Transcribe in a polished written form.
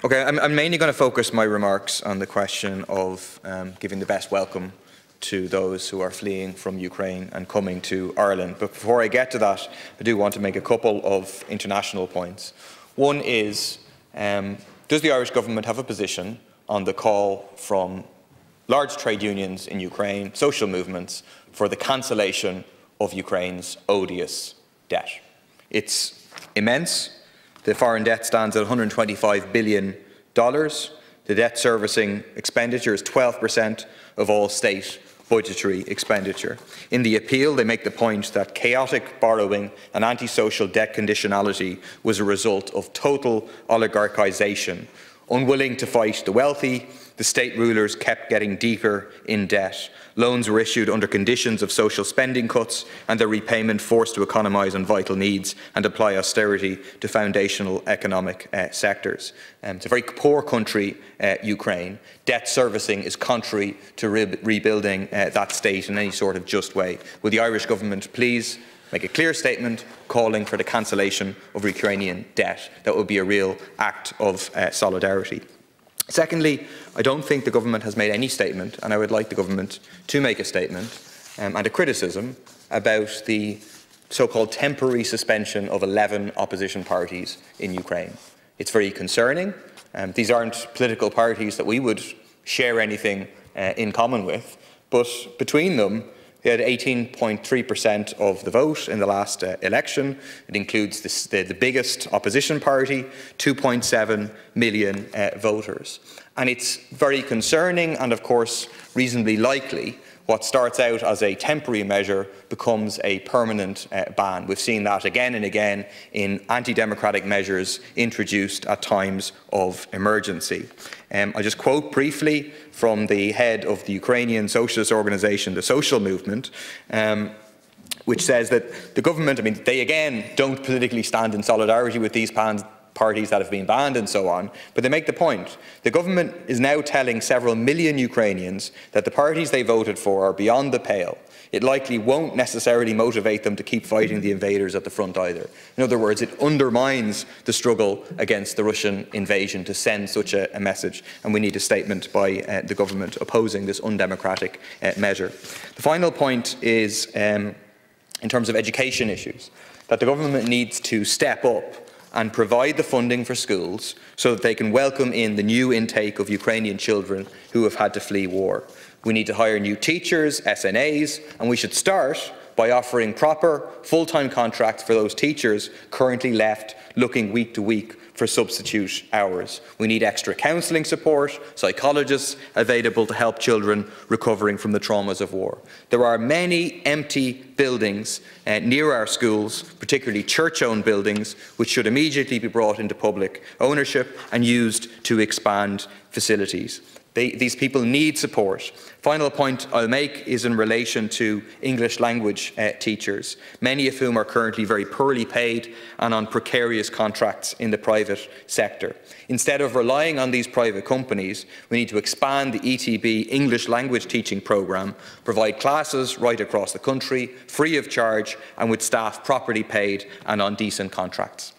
Okay, I'm mainly going to focus my remarks on the question of giving the best welcome to those who are fleeing from Ukraine and coming to Ireland. But before I get to that, I do want to make a couple of international points. One is, does the Irish government have a position on the call from large trade unions in Ukraine, social movements, for the cancellation of Ukraine's odious debt? It's immense. The foreign debt stands at $125 billion. The debt servicing expenditure is 12% of all state budgetary expenditure. In the appeal, they make the point that chaotic borrowing and antisocial debt conditionality was a result of total oligarchisation. Unwilling to fight the wealthy, the state rulers kept getting deeper in debt. Loans were issued under conditions of social spending cuts and their repayment forced to economise on vital needs and apply austerity to foundational economic sectors. It's a very poor country, Ukraine. Debt servicing is contrary to rebuilding that state in any sort of just way. Will the Irish government please make a clear statement calling for the cancellation of Ukrainian debt? That would be a real act of solidarity. Secondly, I don't think the government has made any statement, and I would like the government to make a statement and a criticism about the so-called temporary suspension of 11 opposition parties in Ukraine. It's very concerning. These aren't political parties that we would share anything in common with, but between them, they had 18.3% of the vote in the last election. It includes the biggest opposition party, 2.7 million voters. And it's very concerning and, of course, reasonably likely what starts out as a temporary measure becomes a permanent ban. We've seen that again and again in anti-democratic measures introduced at times of emergency. I'll just quote briefly from the head of the Ukrainian socialist organisation, the Social Movement, which says that the government, they again don't politically stand in solidarity with these parties that have been banned and so on, but they make the point. The government is now telling several million Ukrainians that the parties they voted for are beyond the pale. It likely won't necessarily motivate them to keep fighting the invaders at the front either. In other words, it undermines the struggle against the Russian invasion to send such a message, and we need a statement by the government opposing this undemocratic measure. The final point is, in terms of education issues, that the government needs to step up and provide the funding for schools so that they can welcome in the new intake of Ukrainian children who have had to flee war. We need to hire new teachers, SNAs, and we should start by offering proper full-time contracts for those teachers currently left looking week to week for substitute hours. We need extra counselling support, psychologists available to help children recovering from the traumas of war. There are many empty buildings near our schools, particularly church-owned buildings, which should immediately be brought into public ownership and used to expand facilities. These people need support. Final point I'll make is in relation to English language teachers, many of whom are currently very poorly paid and on precarious contracts in the private sector. Instead of relying on these private companies, we need to expand the ETB English language teaching programme, provide classes right across the country, free of charge and with staff properly paid and on decent contracts.